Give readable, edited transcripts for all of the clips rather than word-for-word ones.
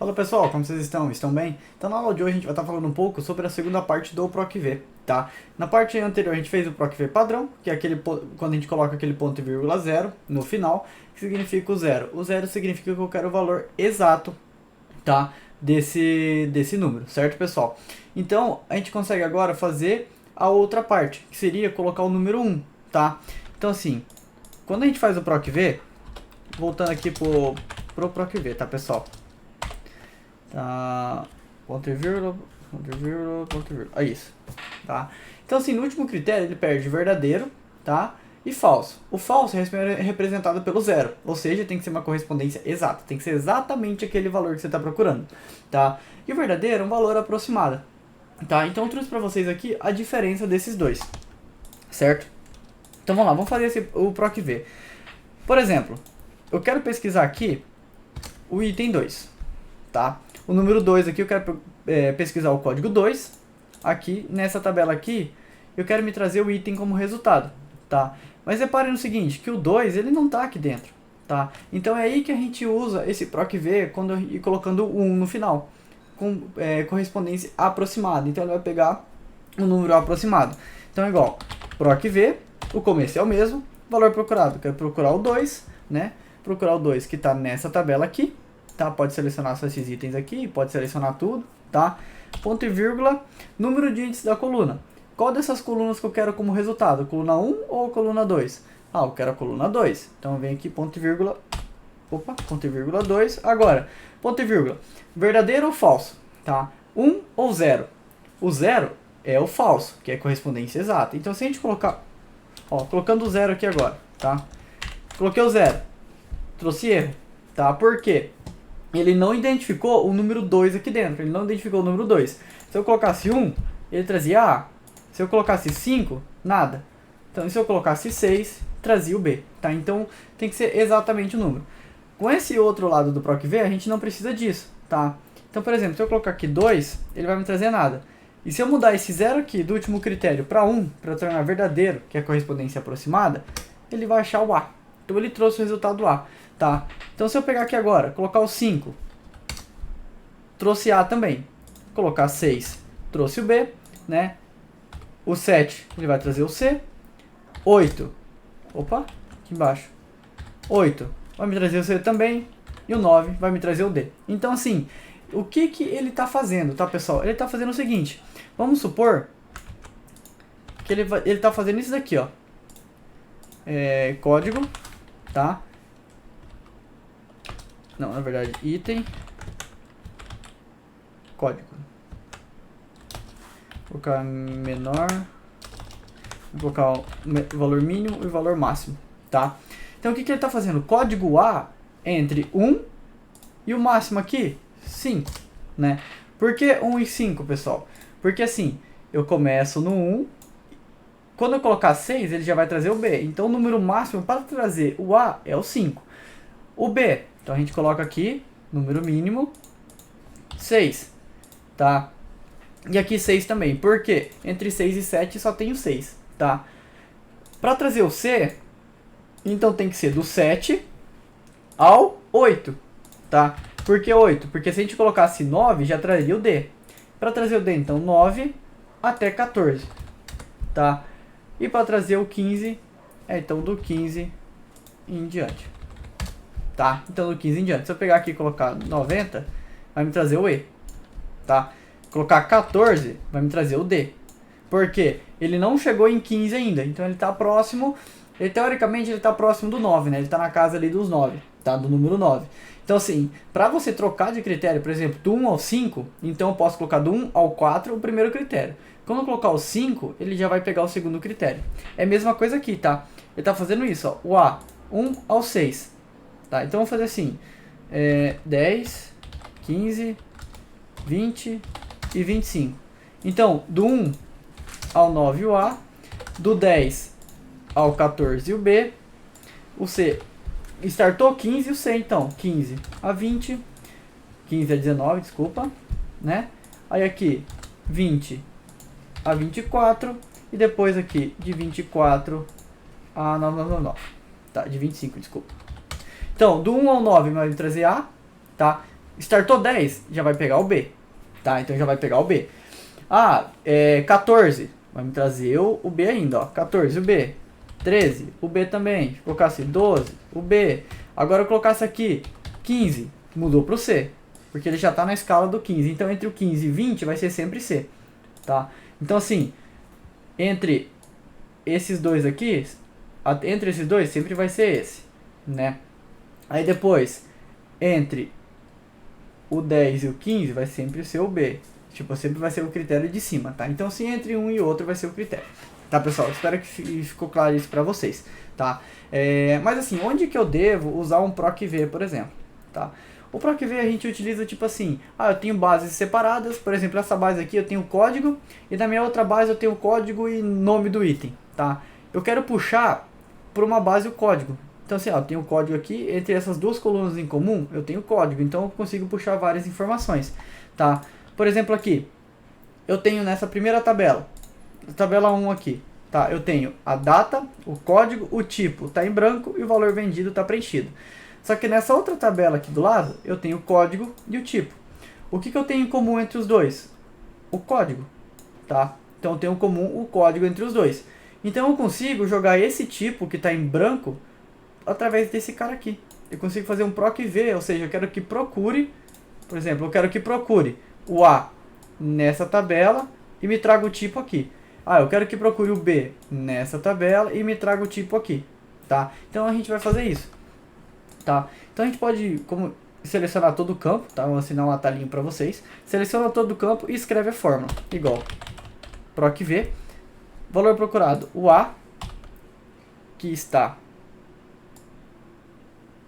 Fala pessoal, como vocês estão? Estão bem? Então na aula de hoje a gente vai estar falando um pouco sobre a segunda parte do PROC-V, tá? Na parte anterior a gente fez o PROC-V padrão, que é aquele quando a gente coloca aquele ponto e vírgula zero no final, que significa o zero. O zero significa que eu quero o valor exato, tá? Desse número, certo pessoal? Então a gente consegue agora fazer a outra parte, que seria colocar o número 1, tá? Então assim, quando a gente faz o PROC-V, voltando aqui pro PROC-V, tá pessoal? Tá, ponto e vírgula, ponto e vírgula, ponto e vírgula. É isso, tá? Então assim, no último critério ele perde verdadeiro, tá? E falso. O falso é representado pelo zero, ou seja, tem que ser uma correspondência exata, tem que ser exatamente aquele valor que você está procurando, tá? E o verdadeiro é um valor aproximado, tá? Então eu trouxe para vocês aqui a diferença desses dois, certo? Então vamos lá, vamos fazer o PROC-V. Por exemplo, eu quero pesquisar aqui o item 2, tá? O número 2 aqui eu quero pesquisar o código 2. Aqui, nessa tabela aqui, eu quero me trazer o item como resultado, tá? Mas repare no seguinte, que o 2 ele não está aqui dentro, tá? Então é aí que a gente usa esse PROC-V quando eu ir colocando o 1 no final, com correspondência aproximada. Então ele vai pegar um número aproximado. Então é igual, PROC-V, o começo é o mesmo, valor procurado, eu quero procurar o 2, né? Procurar o 2 que está nessa tabela aqui, tá? Pode selecionar só esses itens aqui, pode selecionar tudo, tá? Ponto e vírgula, número de índices da coluna. Qual dessas colunas que eu quero como resultado? Coluna 1 ou coluna 2? Ah, eu quero a coluna 2. Então eu venho aqui, ponto e vírgula, opa, ponto e vírgula 2. Agora, ponto e vírgula, verdadeiro ou falso? Tá? 1 ou 0? O 0 é o falso, que é correspondência exata. Então se a gente colocar, ó, colocando o 0 aqui agora, tá? Coloquei o 0, trouxe erro, tá? Por quê? Ele não identificou o número 2 aqui dentro, ele não identificou o número 2. Se eu colocasse 1, ele trazia A. Se eu colocasse 5, nada. Então, se eu colocasse 6, trazia o B, tá? Então, tem que ser exatamente o número. Com esse outro lado do PROC-V, a gente não precisa disso, tá? Então, por exemplo, se eu colocar aqui 2, ele vai me trazer nada. E se eu mudar esse 0 aqui do último critério para 1, para tornar verdadeiro, que é a correspondência aproximada, ele vai achar o A. Então, ele trouxe o resultado A. Tá? Então se eu pegar aqui agora, colocar o 5, trouxe A também. Colocar 6, trouxe o B, né? O 7, ele vai trazer o C. 8, opa, aqui embaixo. 8, vai me trazer o C também. E o 9 vai me trazer o D. Então assim, o que ele está fazendo, tá pessoal? Ele está fazendo o seguinte, vamos supor que ele está fazendo isso daqui, ó. Código, tá? Não, na verdade, item, código. Vou colocar menor, vou colocar o valor mínimo e o valor máximo, tá? Então o que ele está fazendo? Código A é entre 1 e o máximo aqui, 5, né? Por que 1 e 5, pessoal? Porque assim, eu começo no 1, quando eu colocar 6, ele já vai trazer o B. Então o número máximo para trazer o A é o 5. O B, então a gente coloca aqui, número mínimo, 6, tá? E aqui 6 também, por quê? Entre 6 e 7 só tem o 6, tá? Para trazer o C, então tem que ser do 7 ao 8, tá? Por que 8? Porque se a gente colocasse 9, já traria o D. Para trazer o D, então 9 até 14, tá? E para trazer o 15, então do 15 em diante. Tá? Então do 15 em diante. Se eu pegar aqui e colocar 90, vai me trazer o E. Tá? Colocar 14, vai me trazer o D. Por quê? Ele não chegou em 15 ainda. Então ele está próximo. Teoricamente ele está próximo do 9, né? Ele está na casa ali dos 9. Tá? Do número 9. Então assim, para você trocar de critério, por exemplo, do 1 ao 5, então eu posso colocar do 1 ao 4 o primeiro critério. Quando eu colocar o 5, ele já vai pegar o segundo critério. É a mesma coisa aqui, tá? Ele está fazendo isso, ó. O A, 1 ao 6. Tá, então vamos fazer assim, 10, 15, 20 e 25. Então, do 1 ao 9 o A, do 10 ao 14 o B, o C, startou 15 e o C, então, 15 a 20, 15 a 19, desculpa, né? Aí aqui, 20 a 24, e depois aqui, de 24 a 9, tá, de 25, desculpa. Então, do 1 ao 9 vai me trazer A, tá? Startou 10, já vai pegar o B, tá? Então já vai pegar o B. 14, vai me trazer o B ainda, ó. 14, o B. 13, o B também. Se colocasse 12, o B. Agora eu colocasse aqui 15, mudou pro C, porque ele já tá na escala do 15. Então entre o 15 e 20 vai ser sempre C, tá? Então assim, entre esses dois aqui, entre esses dois sempre vai ser esse, né? Aí depois, entre o 10 e o 15 vai sempre ser o B. Tipo, sempre vai ser o critério de cima, tá? Então, se entre um e outro vai ser o critério. Tá, pessoal? Espero que ficou claro isso pra vocês, tá? Mas assim, onde que eu devo usar um PROC-V, por exemplo, tá? O PROC-V a gente utiliza tipo assim, eu tenho bases separadas, por exemplo, essa base aqui eu tenho código, e na minha outra base eu tenho código e nome do item, tá? Eu quero puxar por uma base o código. Então assim, eu tenho o código aqui, entre essas duas colunas em comum, eu tenho código, então eu consigo puxar várias informações, tá? Por exemplo aqui, eu tenho nessa primeira tabela, tabela 1 aqui, tá? Eu tenho a data, o código, o tipo tá em branco e o valor vendido tá preenchido. Só que nessa outra tabela aqui do lado, eu tenho o código e o tipo. O que eu tenho em comum entre os dois? O código, tá? Então eu tenho em comum o código entre os dois. Então eu consigo jogar esse tipo que está em branco através desse cara aqui. Eu consigo fazer um PROC-V, ou seja, eu quero que procure, por exemplo, eu quero que procure o A nessa tabela e me traga o tipo aqui. Eu quero que procure o B nessa tabela e me traga o tipo aqui, tá? Então a gente vai fazer isso, tá? Então a gente pode selecionar todo o campo, tá? Vou assinar um atalhinho para vocês. Seleciona todo o campo e escreve a fórmula, igual PROC-V, valor procurado, o A, que está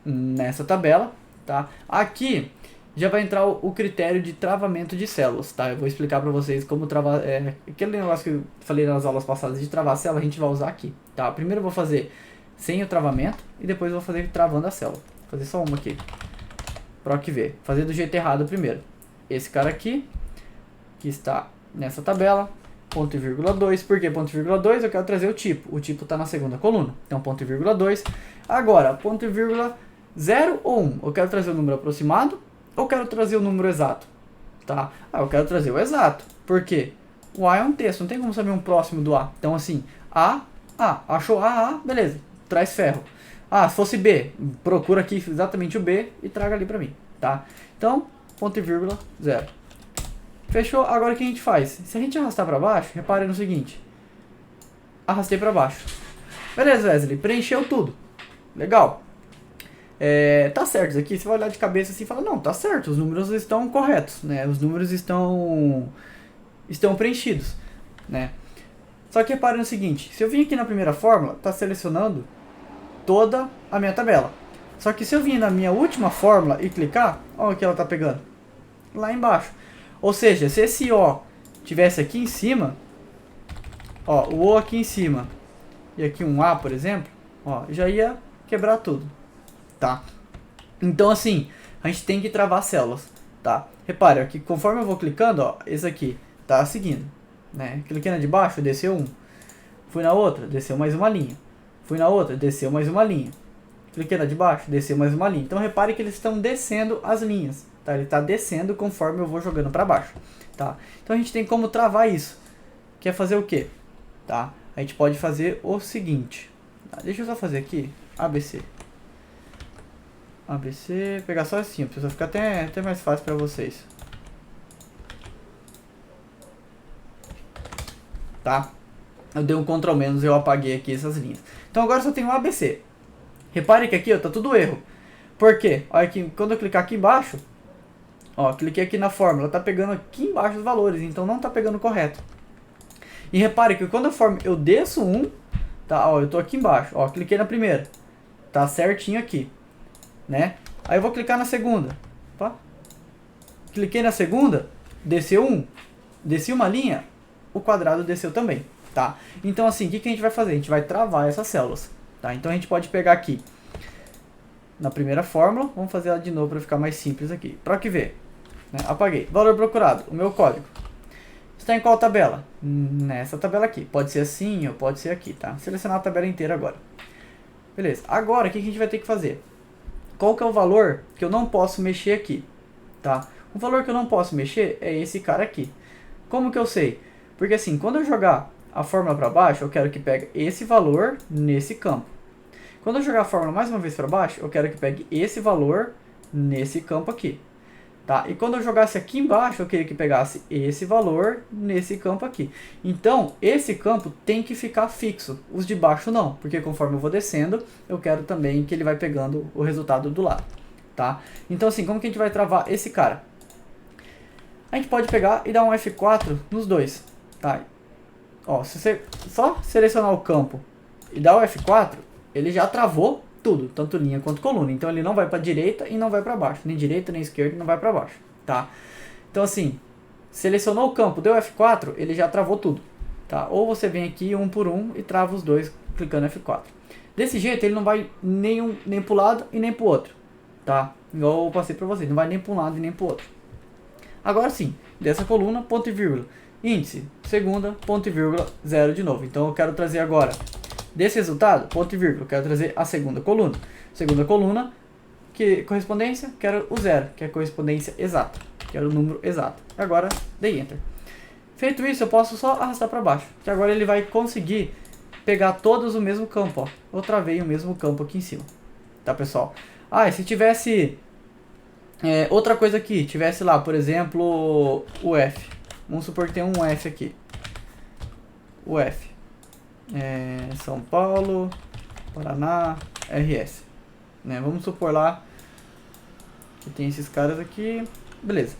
nessa tabela, tá? Aqui já vai entrar o critério de travamento de células, tá? Eu vou explicar para vocês como travar, aquele negócio que eu falei nas aulas passadas de travar a célula, a gente vai usar aqui, tá? Primeiro eu vou fazer sem o travamento e depois eu vou fazer travando a célula. Vou fazer só uma aqui, PROC-V, fazer do jeito errado primeiro. Esse cara aqui, que está nessa tabela, ponto e vírgula 2, por que ponto e vírgula 2? Eu quero trazer o tipo está na segunda coluna, então ponto e vírgula 2. Agora, ponto e vírgula 0 ou 1, eu quero trazer o número aproximado ou quero trazer o número exato, tá? Eu quero trazer o exato, por quê? O A é um texto, não tem como saber um próximo do A, então assim, achou A, beleza, traz ferro. Se fosse B, procura aqui exatamente o B e traga ali pra mim, tá? Então, ponto e vírgula 0. Fechou? Agora o que a gente faz? Se a gente arrastar para baixo, repare no seguinte. Arrastei para baixo. Beleza, Wesley, preencheu tudo. Legal. Tá certo isso aqui, você vai olhar de cabeça assim e fala, não, tá certo, os números estão corretos, né? Os números estão preenchidos, né? Só que repare no seguinte, se eu vim aqui na primeira fórmula, tá selecionando toda a minha tabela. Só que se eu vir na minha última fórmula e clicar, olha o que ela tá pegando. Lá embaixo. Ou seja, se esse O tivesse aqui em cima, o O aqui em cima, e aqui um A, por exemplo, já ia quebrar tudo, tá? Então assim, a gente tem que travar células, tá? Repare, aqui, conforme eu vou clicando, esse aqui tá seguindo, né? Cliquei na de baixo, desceu um. Fui na outra, desceu mais uma linha. Fui na outra, desceu mais uma linha. Cliquei na de baixo, desceu mais uma linha. Então repare que eles estão descendo as linhas. Tá? Ele está descendo conforme eu vou jogando para baixo, tá? Então a gente tem como travar isso. Quer fazer o quê? Tá? A gente pode fazer o seguinte. Deixa eu só fazer aqui. ABC. ABC. Pegar só assim, para ficar até mais fácil para vocês. Tá? Eu dei um Ctrl menos e eu apaguei aqui essas linhas. Então agora só tem o ABC. Repare que aqui tá tudo erro. Por quê? Olha aqui, quando eu clicar aqui embaixo, cliquei aqui na fórmula, tá pegando aqui embaixo os valores, então não tá pegando correto. E repare que quando eu desço um, tá, eu tô aqui embaixo, cliquei na primeira, tá certinho aqui, né? Aí eu vou clicar na segunda, tá? Cliquei na segunda, desceu um, desci uma linha, o quadrado desceu também, tá? Então assim, o que a gente vai fazer? A gente vai travar essas células, tá? Então a gente pode pegar aqui, na primeira fórmula, vamos fazer ela de novo para ficar mais simples aqui. PROC-V. Apaguei. Valor procurado, o meu código. Está em qual tabela? Nessa tabela aqui. Pode ser assim ou pode ser aqui, tá? Selecionar a tabela inteira agora. Beleza. Agora, o que a gente vai ter que fazer? Qual que é o valor que eu não posso mexer aqui? tá? O valor que eu não posso mexer é esse cara aqui. Como que eu sei? Porque assim, quando eu jogar a fórmula para baixo, eu quero que pegue esse valor nesse campo. Quando eu jogar a fórmula mais uma vez para baixo, eu quero que pegue esse valor nesse campo aqui. Tá? E quando eu jogasse aqui embaixo, eu queria que pegasse esse valor nesse campo aqui. Então, esse campo tem que ficar fixo. Os de baixo não, porque conforme eu vou descendo, eu quero também que ele vai pegando o resultado do lado. Tá? Então, assim, como que a gente vai travar esse cara? A gente pode pegar e dar um F4 nos dois. Tá? Ó, se você só selecionar o campo e dar o F4, ele já travou tudo, tanto linha quanto coluna. Então ele não vai para direita e não vai para baixo, nem direita nem esquerda, não vai para baixo, tá? Então assim, selecionou o campo, deu F4, ele já travou tudo, tá? Ou você vem aqui um por um e trava os dois clicando F4. Desse jeito ele não vai nem para o lado e nem para o outro, tá? Igual eu passei para vocês, não vai nem para um lado e nem para o outro. Agora sim, dessa coluna, ponto e vírgula, índice, segunda, ponto e vírgula, 0 de novo. Então eu quero trazer agora desse resultado, ponto e vírgula, eu quero trazer a segunda coluna. Segunda coluna, que correspondência, quero o 0, que é a correspondência exata, quero o número exato. Agora, dei Enter. Feito isso, eu posso só arrastar para baixo, que agora ele vai conseguir pegar todos o mesmo campo, ó. Eu travei o mesmo campo aqui em cima, tá, pessoal? Ah, e se tivesse outra coisa aqui, tivesse lá, por exemplo, o F. Vamos supor que tem um F aqui. O F. São Paulo, Paraná, RS. Né? Vamos supor lá que tem esses caras aqui. Beleza.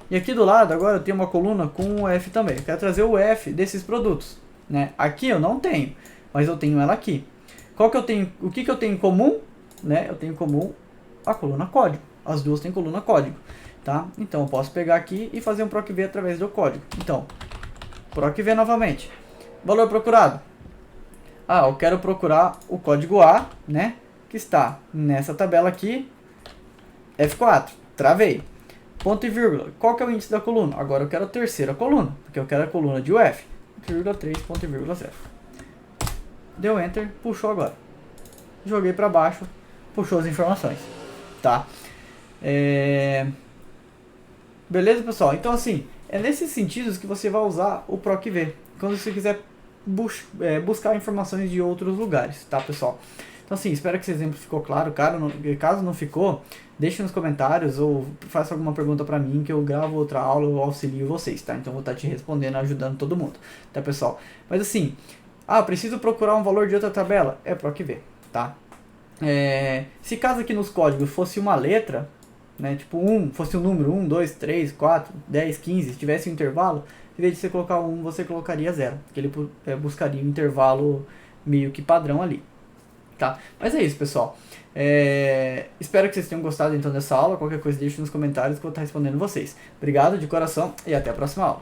E aqui do lado agora eu tenho uma coluna com o F também. Eu quero trazer o F desses produtos. Né? Aqui eu não tenho, mas eu tenho ela aqui. Qual que eu tenho? O que eu tenho em comum? Né? Eu tenho em comum a coluna código. As duas têm coluna código. Tá? Então eu posso pegar aqui e fazer um PROC-V através do código. Então, PROC-V novamente. Valor procurado. Ah, eu quero procurar o código A, né? Que está nessa tabela aqui. F4. Travei. Ponto e vírgula. Qual que é o índice da coluna? Agora eu quero a terceira coluna, porque eu quero a coluna de UF. 3, ponto e vírgula 0. Deu Enter, puxou agora. Joguei para baixo, puxou as informações. Tá? Beleza, pessoal? Então, assim, é nesses sentidos que você vai usar o PROC-V. Quando você quiser buscar informações de outros lugares, tá, pessoal? Então, assim, espero que esse exemplo ficou claro. Caso não ficou, deixe nos comentários ou faça alguma pergunta pra mim que eu gravo outra aula ou auxilio vocês, tá? Então, eu vou estar te respondendo, ajudando todo mundo, tá, pessoal? Mas, assim, preciso procurar um valor de outra tabela? É PROC-V, tá? Se caso aqui nos códigos fosse uma letra, né, tipo fosse um número 1, 2, 3, 4, 10, 15, se tivesse um intervalo, em vez de você colocar 1, você colocaria 0, porque ele buscaria um intervalo meio que padrão ali, tá? Mas é isso, pessoal. Espero que vocês tenham gostado então dessa aula. Qualquer coisa deixe nos comentários que eu vou estar respondendo vocês. Obrigado de coração e até a próxima aula.